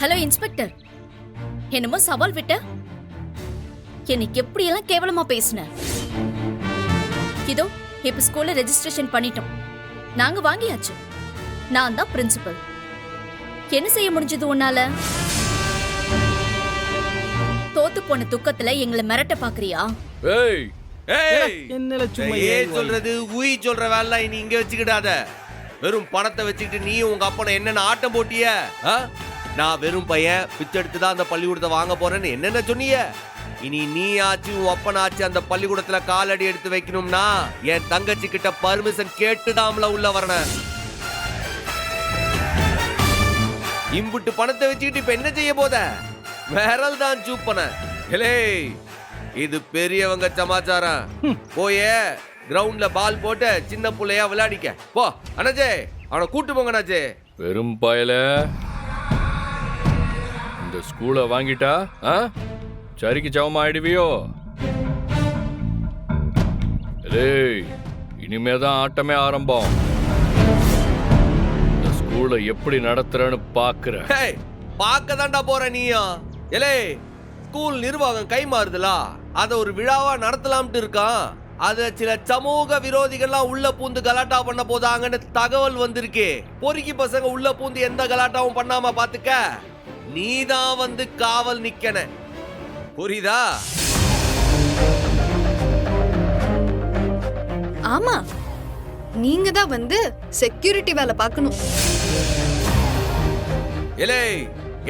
Hello inspector, என்னமோ சவால் விட்ட? எனக்கு எப்படியெல்லாம் கேவலமா பேசின? இதோ இப்ப ஸ்கூல்ல ரெஜிஸ்ட்ரேஷன் பண்ணிட்டோம், நாங்க வாங்கியாச்சு. நான் தான் பிரின்சிபல். என்ன செய்ய முடிஞ்சது உன்னால? தோத்து போன துக்கத்துல எங்களை மிரட்ட பாக்குறியா? சொல்றது ஊய் சொல்ற வேலை நீ இங்க வச்சுக்கிடாத. வெறும் பணத்தை வச்சுக்கிட்டு நீ உங்க அப்பனை என்னென்ன ஆட்டம் போட்டிய? நான் வெறும் பையன் பிச்சை எடுத்துதான் அந்த பள்ளிக்கூடத்தை வாங்க போறேன்னு என்னென்ன சொன்னீங்க? இனி நீ ஆச்சு உன் அப்பன் ஆச்சு அந்த பள்ளிக்கூடத்துல காலடி எடுத்து வைக்கணும்னா என் தங்கச்சி கிட்ட பர்மிஷன் கேட்டுதாம்ல உள்ள வரணும். இம்புட்டு பணத்தை வச்சுக்கிட்டு இப்ப என்ன செய்ய போத? விரல் தான் சூப்பன. இது பெரியவங்க சமாச்சாரம். போயே கிரவுண்ட்ல பால் போட்டு சின்ன புள்ளையா விளையாடிக்க போ. அண்ணாச்சே அவனை கூட்டு போங்க. அண்ணாச்சே வெறும் பயல இந்த ஸ்கூலை வாங்கிட்டா சரிக்கு சவமா ஆயிடுவியோ? இனிமேதான் ஆட்டமே ஆரம்பம். இந்த ஸ்கூலை எப்படி நடத்துறன்னு பாக்குற. பாக்க தாண்டா போற நீயும். ஸ்கூல் நிர்வாகம் கை மாறுதுல, அத ஒரு விழாவா நடத்தலாம்ட்டு இருக்கான். அத சில சமூக விரோதிகள்லாம் உள்ள பூந்து கலாட்டா பண்ண போதாங்கன்னு தகவல் வந்திருக்கு. பொறுக்கி பசங்க உள்ள பூந்து எந்த கலாட்டாவும் பண்ணாம பாத்துக்க. நீதான் வந்து காவல் நிக்கன, புரியுதா? ஆமா, நீங்க தான் வந்து செக்யூரிட்டி வேலை பார்க்கணும்.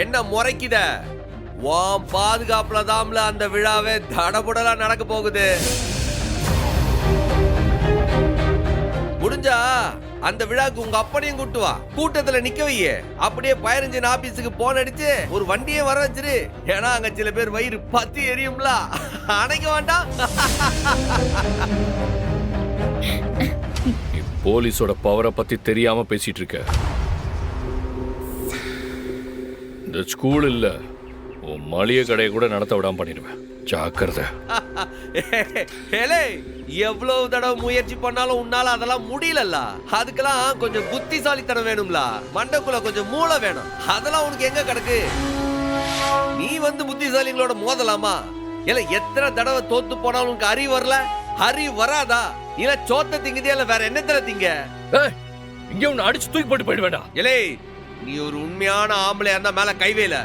என்ன முறைக்குத? உன் பாதுகாப்புல தாம்ல அந்த விழாவே தடபுடலா நடக்க போகுது. முடிஞ்சா அந்த விழாக்கு உங்க அப்பனையும் கூட்டு வா. கூட்டத்துல நிக்க வையே. அப்படியே பயரஞ்சன் ஆபீஸுக்கு போன் அடிச்சு ஒரு வண்டியே வர வச்சிரு. ஏன்னா அங்க சில பேர் வயிறு பத்தி எரியும்ல, அணைக்க வேண்டாம். போலீஸோட பவரை பத்தி தெரியாம பேசிட்டு இருக்க. இந்த ஸ்கூல் இல்ல, உன் மளிகை கடையை கூட நடத்த விடாம பண்ணிடுவேன். ஜாக்கிரதை. எவ்வளவு தடவை முயற்சி பண்ணாலும் உன்னால அதெல்லாம் முடியலல்ல. அதுக்கெல்லாம் கொஞ்சம் புத்திசாலித்தனம் வேணும்ல, மண்டக்குள்ள கொஞ்சம் மூளை வேணும். அதெல்லாம் உனக்கு எங்க கிடக்கு? நீ வந்து புத்திசாலிகளோட மோதலாமா? எத்தனை தடவை தோத்து போனாலும் உனக்கு அறிவு வரல? அறிவு வராதா? இல்ல சோத்த திங்குதே இல்ல வேற என்னத்துல திங்க? இங்க உன்னை அடிச்சு தூக்கி போட்டு போயிட வேண்டாம். நீ ஒரு உண்மையான ஆம்பளையா இருந்தா மேல கைவேல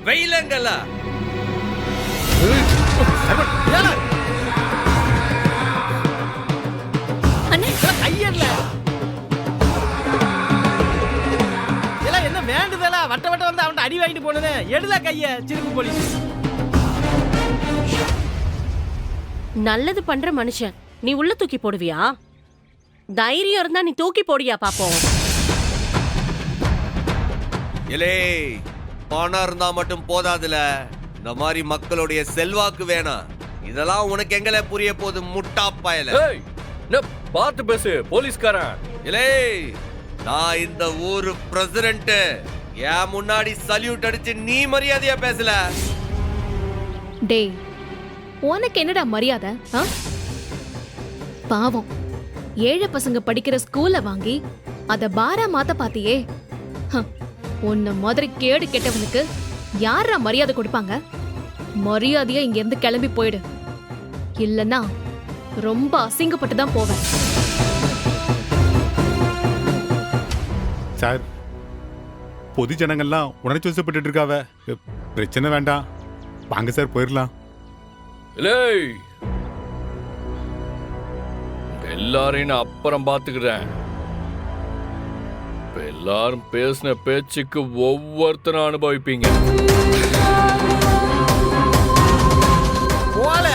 வெயிலங்கல்ல. என்ன வேண்டுதலா வட்ட வட்ட வந்து அவன் அடி வாங்கிட்டு போனது? எடுல கைய சிறுக்கு போலீஸ். நல்லது பண்ற மனுஷன் நீ உள்ள தூக்கி போடுவியா? தைரியம் இருந்தா நீ தூக்கி போடியா பாப்போம். பணம் இருந்தா மட்டும் போதாதுல, இந்த மாதிரி மக்களுடைய செல்வாக்கு வேணாம். இதெல்லாம் உனக்கு எங்கள புரிய போது முட்டா பயல. பார்த்து பேசு போலீஸ்காரன். நான் இந்த ஊரு பிரசிடென்ட். ஏன் முன்னாடி சல்யூட் அடிச்சு நீ மரியாதையா பேசல? டேய், உனக்கு என்னடா மரியாதை? பாவம் ஏழை பசங்க படிக்கிற ஸ்கூல்ல வாங்கி அத பாரா மாத்த பாத்தியே. உன்ன மாதிரி கேடு கெட்டவனுக்கு யாரா மரியாதை கொடுப்பாங்க? மரியாதையா இங்க இருந்து கிளம்பி போயிடு, இல்லன்னா ரொம்ப அசிங்கப்பட்டு தான் போவேன். சார், பொது ஜனங்கள்லாம் உணர்ச்சி வசப்பட்டு இருக்காவ. பிரச்சனை வேண்டாம், வாங்க சார் போயிடலாம். எல்லாரையும் நான் அப்புறம் பாத்துக்கிறேன். எல்லாரும் பேசின பேச்சுக்கு ஒவ்வொருத்தரும் அனுபவிப்பீங்க.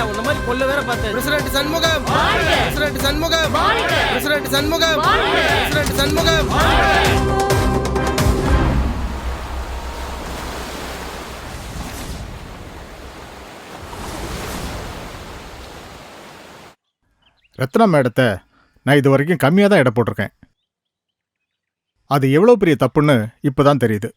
உன்ன மாதிரி கொல்ல வேற பார்த்தேன். President Shanmugam, president Shanmugam, president Shanmugam, president Shanmugam. Ratna மேடத்தை நான் இது வரைக்கும் கம்மியாக தான் எடை போட்டிருக்கேன். அது எவ்வளோ பெரிய தப்புன்னு இப்போதான் தெரியுது.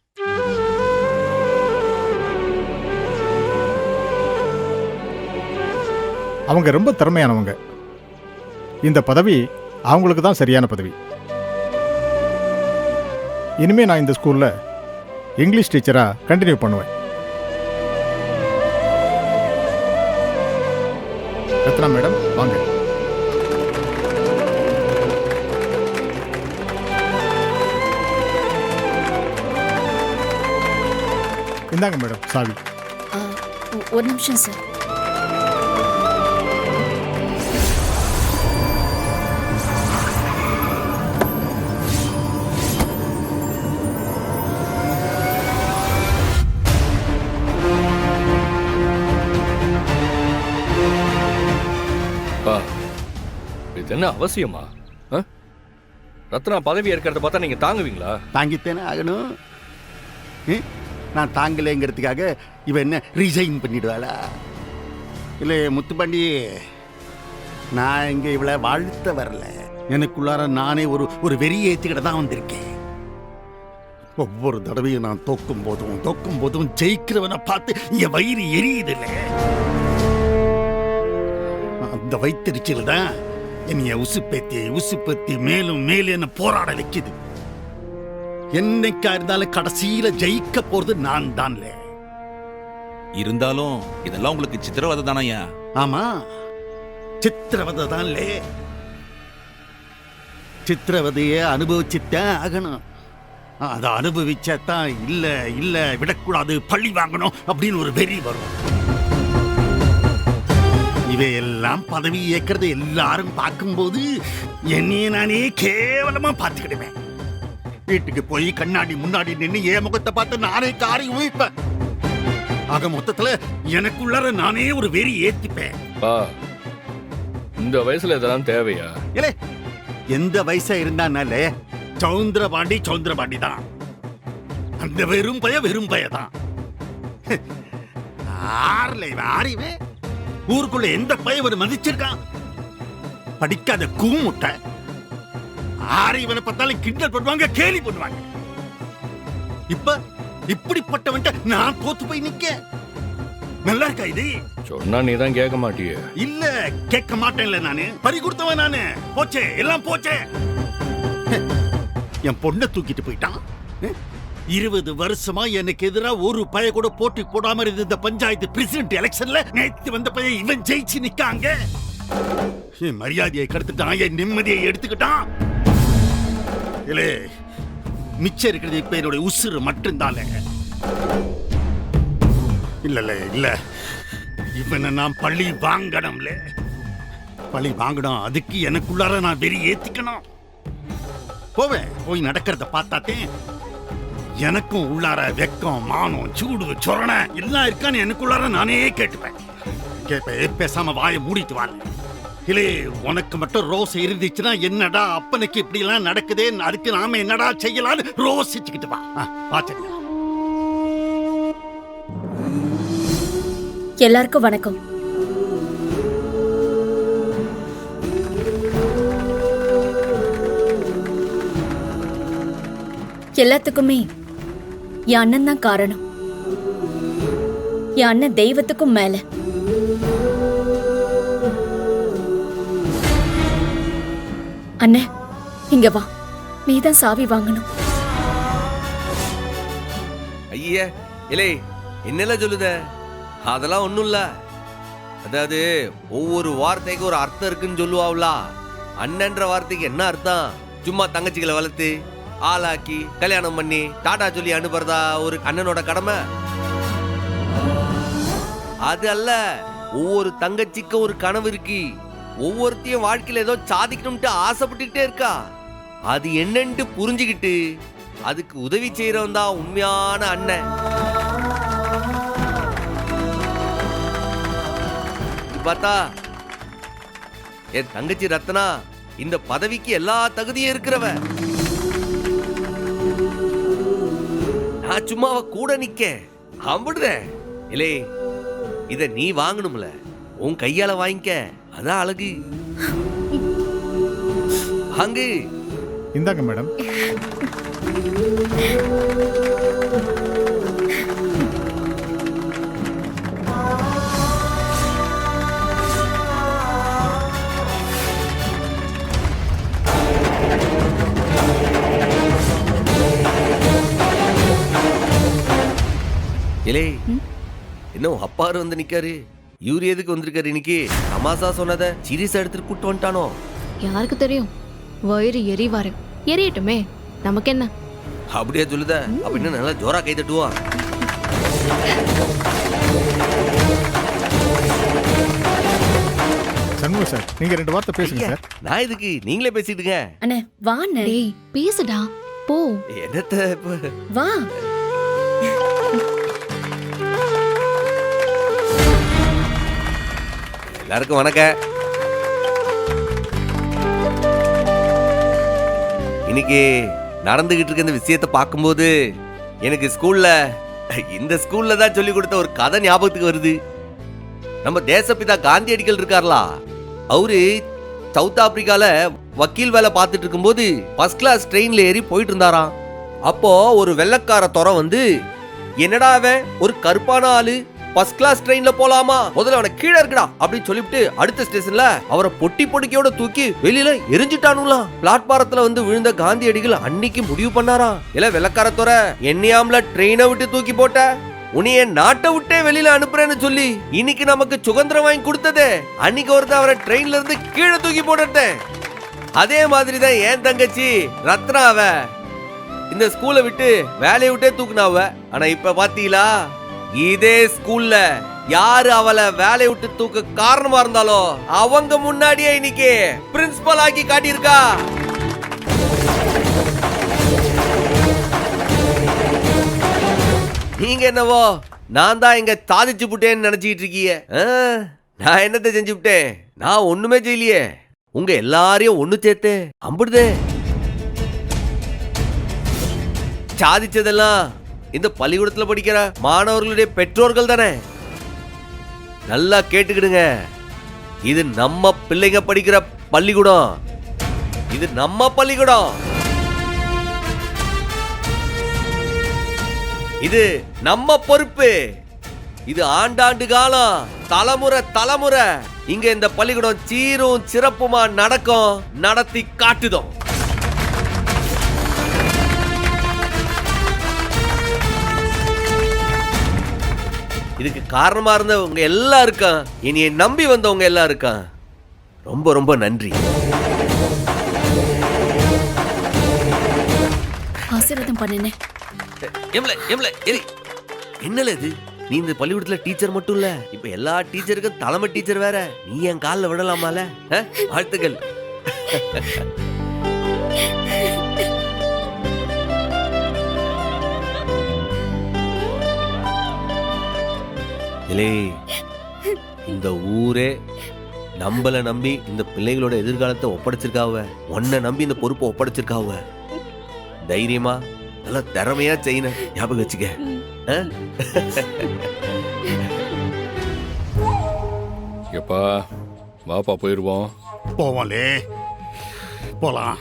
அவங்க ரொம்ப திறமையானவங்க. இந்த பதவி அவங்களுக்கு தான் சரியான பதவி. இனிமே நான் இந்த ஸ்கூல்ல இங்கிலீஷ் டீச்சராக கண்டினியூ பண்ணுவேன். ரத்னா மேடம் வாங்க. இந்தாங்க மேடம் சாவி. ஒரு நிமிஷம் சார். பா இது என்ன அவசியமா? ரத்னா பதவி ஏற்கிறத பார்த்தா நீங்க தாங்குவீங்களா? தாங்கித்தேனே ஆகணும். நான் தாங்கலைங்கிறதுக்காக இவன் என்ன ரிசைன் பண்ணிடுவாளா? இல்லை முத்துப்பாண்டி, நான் இங்கே இவளை வாழ்த்த வரல. எனக்குள்ளார நானே ஒரு வெறியை ஏற்றிக்கிட்ட தான் வந்திருக்கேன். ஒவ்வொரு தடவையும் நான் தோக்கும் போதும் ஜெயிக்கிறவனை பார்த்து என் வயிறு எரியுதில்ல. அந்த வயிற்றுச்சல் தான் என்னைய உசுப்பேத்தி மேலும் என்ன போராட வைக்குது. என்னைக்கா இருந்தாலும் கடைசியில ஜெயிக்க போறது நான் தான்ல. இருந்தாலும் இதெல்லாம் உங்களுக்கு சித்திரவதை தானயா? ஆமா, சித்திரவதை தான்ல. சித்திரவதைய அனுபவிச்சுத்தான் ஆகணும். அதை அனுபவிச்சாதான் இல்ல விடக்கூடாது, பழி வாங்கணும் அப்படின்னு ஒரு வெறி வரும். இவையெல்லாம் பதவி ஏற்கிறது எல்லாரும் பார்க்கும்போது என்னையே நானே கேவலமா பார்த்துக்கிடுவேன். வீட்டுக்கு போய் கண்ணாடி முன்னாடி நின்று என் முகத்தை பார்த்து நானே காரி உயிப்பேன். ஆக மொத்தத்துல எனக்குள்ளார நானே ஒரு வெறி ஏத்திப்பேன். இந்த வயசுல இதெல்லாம் தேவையா? இல்ல, எந்த வயசா இருந்தானாலே சௌந்தரபாண்டி தான். அந்த வெறும் பயதான். ஆறிவே ஊருக்குள்ள எந்த பய ஒரு மதிச்சிருக்கான்? படிக்காத கூமுட்டை. ஆறிவனை பார்த்தாலும் கிண்டல் பண்ணுவாங்க, கேலி பண்ணுவாங்க. இப்படிப்பட்டவன்ட்ட நான் தோத்து போய் நிக்க நல்லா இருக்கா இது? சொன்னா நீ தான் கேட்க மாட்டியே. இல்ல, கேட்க மாட்டேன்ல. நானு பறி கொடுத்தவன் நானு. போச்சே, எல்லாம் போச்சே. என் பொண்ணை தூக்கிட்டு போயிட்டான். 20 வருஷமா எனக்கு எதிராக ஒரு பய கூட போட்டி போடாம இருந்த இந்த பஞ்சாயத்து பிரசிடென்ட் எலெக்ஷன்ல நேத்து வந்த பையன் இவன் ஜெயிச்சு நிக்காங்க. என் மரியாதையை கெடுத்துட்டான், என் நிம்மதியை எடுத்துக்கிட்டான். இல்லே, மிச்சம் இருக்கிறது இப்ப என்னுடைய உசுறு மட்டும்தான். இல்ல, இவனை நான் பழி வாங்கணும்ல. பழி வாங்கணும், அதுக்கு எனக்குள்ளார நான் வெறி ஏத்திக்கணும். போய் நடக்கிறத பார்த்தாத்தே எனக்கும் உள்ளார வெக்கம், மானம், சூடு, சொரணை எல்லாம் இருக்கான்னு எனக்குள்ளார நானே கேட்டுப்பேன். பேசாம வாயை மூடிட்டு வாங்க. இல்லே, உனக்கு மட்டும் ரோஸ் இருந்துச்சுன்னா என்னடா அப்பனுக்கு இப்படி எல்லாம் நடக்குதே, அதுக்கு நாம என்னடா செய்யலான்னு ரோசிச்சுக்கிட்டு வா. பாத்துங்க. எல்லாருக்கும் வணக்கம். எல்லாத்துக்குமே என் அண்ணன் தான் காரணம். என் அண்ணன் தெய்வத்துக்கும் மேல. அண்ணன், இங்க வா. நீதான் சாவி வாங்கணும். ஐயா, இலே என்னெல்லாம் சொல்லுத? அதெல்லாம் ஒண்ணும் இல்ல. அதாவது ஒவ்வொரு வார்த்தைக்கு ஒரு அர்த்தம் இருக்குன்னு சொல்லுவாவுல. அண்ணன்ற வார்த்தைக்கு என்ன அர்த்தம்? சும்மா தங்கச்சிகளை வளர்த்து ஆளாக்கி கல்யாணம் பண்ணி டாடா சொல்லி அனுப்புறதா ஒரு அண்ணனோட கடமை? அது அல்ல. ஒவ்வொரு தங்கச்சிக்கும் ஒரு கனவு இருக்கு. ஒவ்வொருத்தையும் வாழ்க்கையில ஏதோ சாதிக்கணும்ட்டு ஆசைப்பட்டுக்கிட்டே இருக்கா. அது என்னன்ட்டு புரிஞ்சுக்கிட்டு அதுக்கு உதவி செய்யறவன் தான் உண்மையான அண்ணன். பார்த்தா என் தங்கச்சி ரத்னா இந்த பதவிக்கு எல்லா தகுதியும் இருக்கிறவ. நான் சும்மா அவ கூட நிக்க அம்பிடுறேன். இல்லே, இத நீ வாங்கணும்ல, உன் கையால வாங்கிக்க. அதான் அழகு. வாங்கு. இந்தாங்க மேடம். இலே என்ன உன் அப்பாரு வந்து நிக்காரு? இவரு எதுக்கு வந்திருக்காரு இன்னைக்கு? தமாசா சொன்னதை சீரியஸா எடுத்துட்டு கூட்டு வந்துட்டானோ? யாருக்கு தெரியும்? வயிறு எரிவாரு, எரியட்டுமே, நமக்கு என்ன? அப்படியே சொல்லுத. அப்படின்னு நல்லா ஜோரா கை தட்டுவா. சண்முகம் சார், நீங்க 2 வார்த்தை பேசுங்க சார். நான் இதுக்கு நீங்களே பேசிட்டுங்க. அண்ணே வா அண்ணே. டேய் பேசுடா, போ. என்னத்த இப்ப? வா. எல்லாருக்கும் வணக்கம். இன்னைக்கு நடந்துகிட்டு இருக்க இந்த விஷயத்தை பார்க்கும்போது எனக்கு இந்த ஸ்கூல்ல தான் சொல்லி கொடுத்த ஒரு கதை ஞாபகத்துக்கு வருது. நம்ம தேசப்பிதா காந்தியடிகள் இருக்கார்ல, அவரு சவுத் ஆப்பிரிக்கால வக்கீல் வேலை பார்த்துட்டு இருக்கும்போது ஃபர்ஸ்ட் கிளாஸ் ட்ரெயின்ல ஏறி போயிட்டு இருந்தாராம். அப்போ ஒரு வெள்ளக்கார துறை வந்து, என்னடா அவன் ஒரு கருப்பான ஆளு ஃபர்ஸ்ட் கிளாஸ் ட்ரெயின்ல போலாமா, முதல்ல அவனை கீழே இருக்குடா அப்படின்னு சொல்லிவிட்டு அடுத்த ஸ்டேஷன்ல அவரை பொட்டி பொடிக்கையோட தூக்கி வெளியில எரிஞ்சுட்டானுலாம். பிளாட்பாரத்துல வந்து விழுந்த காந்தியடிகள் அன்னைக்கு முடிவு பண்ணாராம், இல்ல வெள்ளக்காரத்தோர என்னையாம்ல ட்ரெயினை விட்டு தூக்கி போட்ட, உன்னைய நாட்டை விட்டே வெளியில அனுப்புறேன்னு சொல்லி இன்னைக்கு நமக்கு சுதந்திரம் வாங்கி கொடுத்ததே, அன்னைக்கு ஒருத்தர் அவரை ட்ரெயின்ல இருந்து கீழே தூக்கி போட்டேன். அதே மாதிரிதான் என் தங்கச்சி ரத்னாவ இந்த ஸ்கூலை விட்டு வேலையை விட்டே தூக்குனாவ. ஆனா இப்ப பாத்தீங்களா, இதே ஸ்கூல்ல யாரு அவளை வேலையை விட்டு தூக்க காரணமா இருந்தாலோ அவங்க முன்னாடியே இன்னைக்கு பிரின்சிபல் ஆக்கி காட்டியிருக்கா. நீங்க என்னவோ நான் தான் இங்க சாதிச்சு விட்டேன்னு நினைச்சிட்டு இருக்கீங்க. நான் என்னத்தை செஞ்சு விட்டேன்? நான் ஒண்ணுமே செய்யலையே. உங்க எல்லாரையும் ஒண்ணு சேர்த்து அம்பிடுதே. சாதிச்சதெல்லாம் இந்த பள்ளிக்கூடத்துல படிக்கிற மாணவர்களுடைய பெற்றோர்கள் தானே. நல்லா கேட்டுக்கிடுங்க, இது நம்ம பிள்ளைங்க படிக்கிற பள்ளிக்கூடம், இது நம்ம பள்ளிக்கூடம், இது நம்ம பொறுப்பு, இது ஆண்டாண்டு காலம் தலைமுறை தலைமுறை இங்க இந்த பள்ளிக்கூடம் சீரும் சிறப்புமா நடக்கும், நடத்தி காட்டுதோம். இதுக்கு காரணமா இருந்தவங்க எல்லாம் இருக்கான், என்னைய நம்பி வந்தவங்க எல்லாம் இருக்கான். ரொம்ப ரொம்ப நன்றி. ஆசீர்வாதம் பண்ணுனே. என்னல இது? நீ இந்த பள்ளிக்கூடத்துல டீச்சர் மட்டும் இல்ல, இப்ப எல்லா டீச்சருக்கும் தலைமை டீச்சர் வேற. நீ என் காலில் விடலாமால? வாழ்த்துக்கள். இந்த ஊரே நம்மள நம்பி இந்த பிள்ளைகளோட எதிர்காலத்தை ஒப்படைச்சிருக்காவ, உன்னை நம்பி இந்த பொறுப்பை ஒப்படைச்சிருக்காவ. தைரியமா நல்லா திறமையா செய்யணும், ஞாபகம் வச்சுக்க. எப்பா வாப்பா போயிருவோம். போவோம்லே, போலாம்.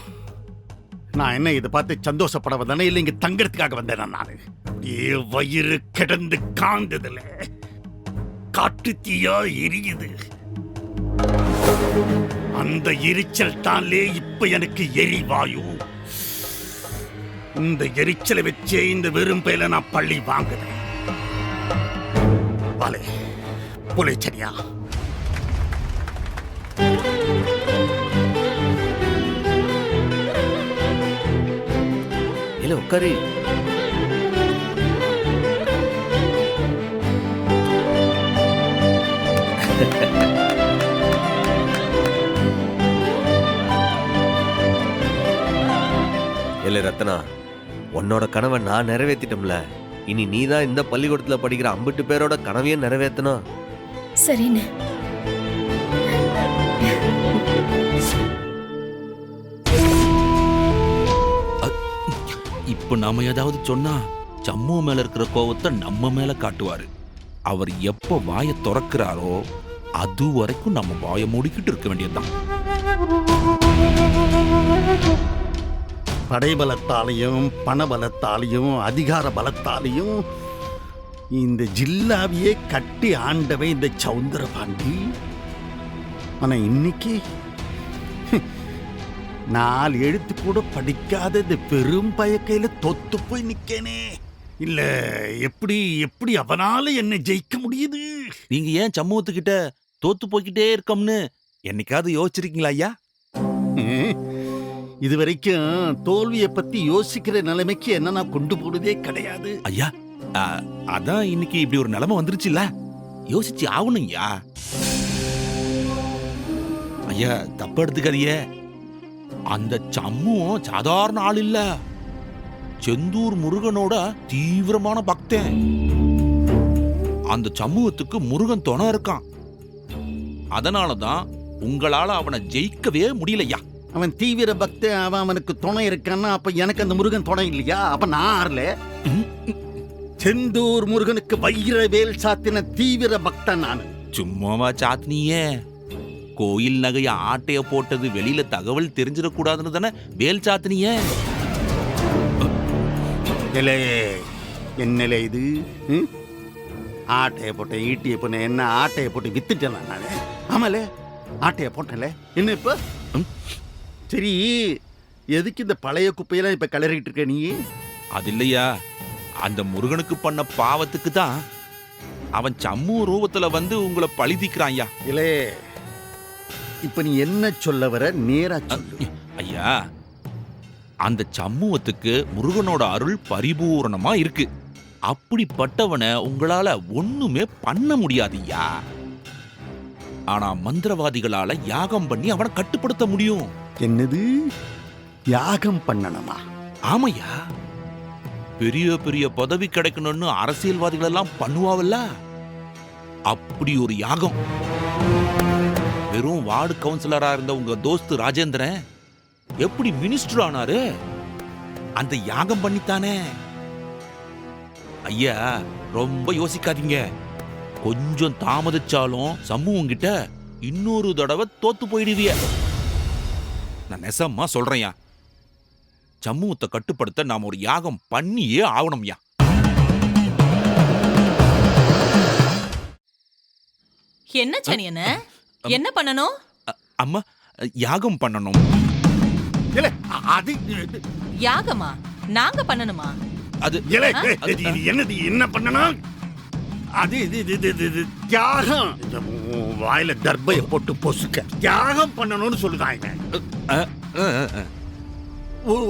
நான் என்ன இதை பார்த்து சந்தோஷப்பட வந்தேனே, இல்லை இங்க தங்கறதுக்காக வந்தேன். நான் அப்படியே வயிறு கிடந்து காந்ததுல காட்டு தீயா எரியுது. அந்த எரிச்சல் தான்லே இப்ப எனக்கு எரிவாயு. இந்த எரிச்சலை வச்சே இந்த வெறும் பையில நான் பள்ளி வாங்குறேன். வாலே புலைச்சனியா, இல்ல உட்காரு. இல்ல ரத்னா, உன்னோட கனவை நான் நிறைவேற்றிட்டோம்ல, இனி நீதான் இந்த பள்ளிக்கூடத்துல படிக்கிற 50 பேரோட கனவையும் நிறைவேற்றணும். சரிண்ணே. இப்ப நாம ஏதாவது சொன்னா சம்மு மேல இருக்கிற கோவத்தை நம்ம மேல காட்டுவாரு. அவர் எப்ப வாயை திறக்கிறாரோ அது வரைக்கும் நம்ம வாயை மூடிக்கிட்டு இருக்க வேண்டியதுதான். படைபலத்தாலையும் பணபலத்தாலையும் அதிகார பலத்தாலையும் இந்த ஜில்லாவையே கட்டி ஆண்டவன் இந்த சவுந்தரபாண்டி. ஆனா இன்னைக்கு 4 எழுத்து கூட படிக்காத இந்த பெரும் பயக்கையில தொத்து போய் நிக்கனே. இல்ல எப்படி எப்படி அவனால என்ன ஜெயிக்க முடியுது? நீங்க ஏன் சமூகத்துக்கிட்ட தோத்து போய்கிட்டே இருக்கோம்னு என்னைக்காவது யோசிச்சிருக்கீங்களா ஐயா? இது வரைக்கும் தோல்வியை பத்தி யோசிக்கிற நிலைமைக்கு என்ன நான் கொண்டு போனதே கிடையாது. ஐயா அதான் இன்னைக்கு இப்படி ஒரு நிலைமை வந்துருச்சுல்ல, யோசிச்சு ஆகணும்யா. ஐயா தப்பு எடுத்துக்காதீங்க, அந்த சம்மும் சாதாரண ஆள் இல்ல, செந்தூர் முருகனோட தீவிரமான பக்தன். அந்த சமூகத்துக்கு முருகன் துணை இருக்கான். அதனாலதான் உங்களால அவனை ஜெயிக்கவே முடியலையா. அவன் தீவிர பக்தன், அவனுக்கு துணை இருக்கான்னா அப்ப எனக்கு அந்த முருகன் துணை இல்லையா? அப்ப நான் ஆறல. செந்தூர் முருகனுக்கு வைரவேல் சாத்தின தீவிர பக்தன் நானு. சும்மாவா சாத்தினியே? கோயில் நகைய ஆட்டைய போட்டது வெளியில தகவல் தெரிஞ்சிடக்கூடாதுன்னு தானே வேல் சாத்தினியே. என்னல இது? ஆட்டைய போட்ட ஈட்டிய போன என்ன ஆட்டைய போட்டு வித்துட்டேன் நானு. ஆமால ஆட்டைய போட்டல. என்ன இப்ப? சரி, எதுக்கு இந்த பழைய குப்பையெல்லாம் இப்ப கிளறிட்டு இருக்க நீ? அது இல்லையா, அந்த முருகனுக்கு பண்ண பாவத்துக்கு தான் அவன் சம்மு ரூபத்துல வந்து உங்களை பழிதிக்கிறான் ஐயா. இல்லே, இப்ப நீ என்ன சொல்ல வர? நேரா சொல்லு. ஐயா, அந்த சமூகத்துக்கு முருகனோட அருள் பரிபூரணமா இருக்கு. அப்படிப்பட்டவனை உங்களால ஒண்ணுமே பண்ண முடியாது ஐயா. ஆனா மந்திரவாதிகளால யாகம் பண்ணி அவனை கட்டுப்படுத்த முடியும். என்னது? யாகம் பண்ணணுமா? ஆமையா, பெரிய பெரிய பதவி கிடைக்கணும்னு அரசியல்வாதிகள் எல்லாம் பண்ணுவாவல்ல, அப்படி ஒரு யாகம். வெறும் வார்டு கவுன்சிலரா இருந்த உங்க தோஸ்து ராஜேந்திரன் எப்படி மினிஸ்டர் ஆனாரு? அந்த யாகம் பண்ணித்தானே. ஐயா ரொம்ப யோசிக்காதீங்க, கொஞ்சம் தாமதிச்சாலும் சமூகம் கிட்ட இன்னொரு தடவை தோத்து போயிடுவிய. நான் நெசமா சொல்றேன்யா, சமூகத்தை கட்டுப்படுத்த நாம ஒரு யாகம் பண்ணியே ஆகணும்யா. என்ன சனியன என்ன பண்ணணும்? அம்மா, யாகம் பண்ணணும். அது யாகமா? நாங்க பண்ணணுமா? அது என்னது? என்ன பண்ணணும்? அது தியாகம். வாயில தர்பைய போட்டு பொசுக்க தியாகம் பண்ணணும்னு சொல்லுதாங்க.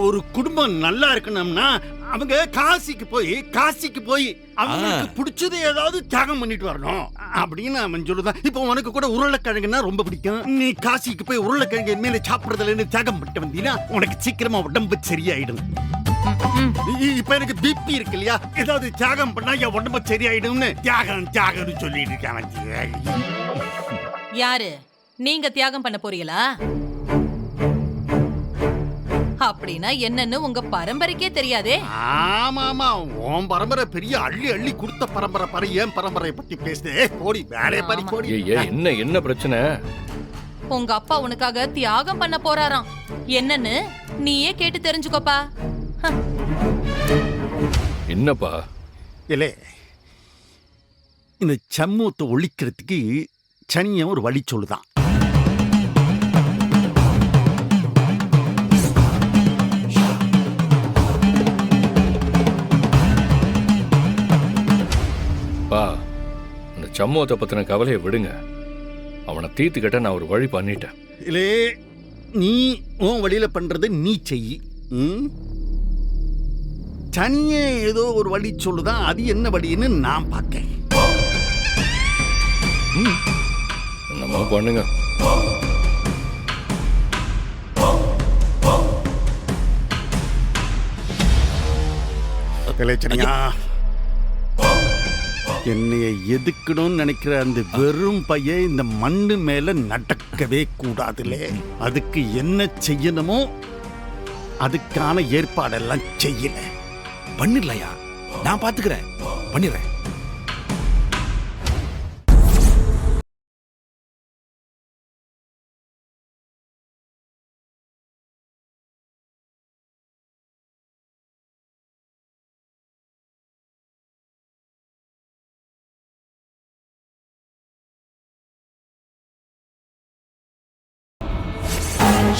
ஒரு குடும்பம் நல்லா இருக்கணும்னா அவங்க காசிக்கு போய் அவங்களுக்கு பிடிச்சது ஏதாவது தியாகம் பண்ணிட்டு வரணும் அப்படின்னு அவன் சொல்லுதான். இப்ப உனக்கு கூட உருளைக்கிழங்குன்னா ரொம்ப பிடிக்கும். நீ காசிக்கு போய் உருளைக்கிழங்கு மேல சாப்பிடுறதுல தியாகம் பண்ணிட்டு வந்தீங்கன்னா உனக்கு சீக்கிரமா உடம்பு சரியாயிடும். இப்ப எனக்கு பிபி இருக்கு இல்லையா, ஏதாவது தியாகம் பண்ணா என் உடம்பு சரியாயிடும்னு தியாகம் சொல்லிட்டு இருக்கான். யாரு நீங்க தியாகம் பண்ண போறீங்களா? அப்படின்னா என்னன்னு உங்க பரம்பரைக்கே தெரியாதே. ஆமா, உன் பரம்பரை பெரிய அள்ளி அள்ளி கொடுத்த பரம்பரை பாரு. ஏன் பரம்பரையை பத்தி பேசுதே? போடி வேலையை பாரு, போடி. என்ன பிரச்சனை? உங்க அப்பா உனக்காக தியாகம் பண்ண போறாராம். என்னன்னு நீயே கேட்டு தெரிஞ்சுக்கோப்பா. என்னப்பா? இல்ல, இந்த சமூகத்தை ஒழிக்கிறதுக்கு சனியன் ஒரு வழி சொல்லுதான். அந்த சமூகத்தை பத்தின கவலையை விடுங்க, அவனை தீர்த்துக்கிட்ட நான் ஒரு வழி பண்ணிட்டேன். இல்லே, நீ உன் வழியில பண்றது நீ செய். சனியே ஏதோ ஒரு வழி சொல்லுதான். அது என்ன வழின்னு நான் பார்க்கேன். என்னமா பண்ணுங்க. சனியா, என்னைய எதுக்கணும்னு நினைக்கிற அந்த வெறும் பையன் இந்த மண்ணு மேல நடக்கவே கூடாதுலே. அதுக்கு என்ன செய்யணுமோ அதுக்கான ஏற்பாடெல்லாம் செய்யல. பண்ணிடலையா? நான் பாத்துக்கிறேன், பண்ணிடுறேன்.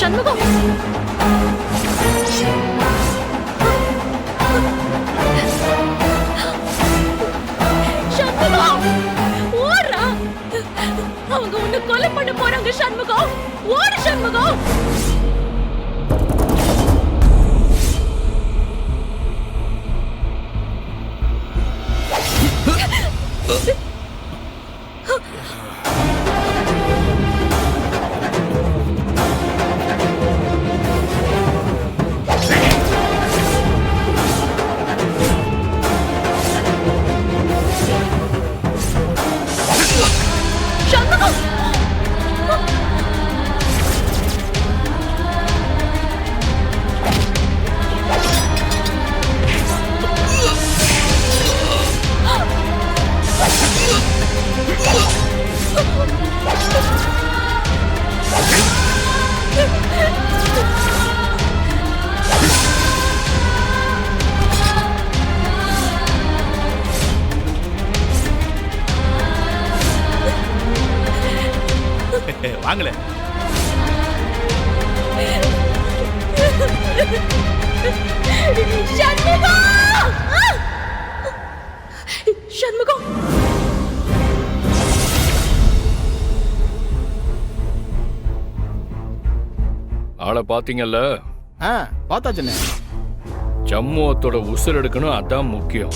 சண்முகம், சண்முகம் ஓடு சண்முகம். வாங்களே. சண்முகம் ஆளை பாத்தீங்கல்ல, பார்த்தாச்சுண்ணே. சண்முகத்தோட உசுர் எடுக்கணும், அதான் முக்கியம்.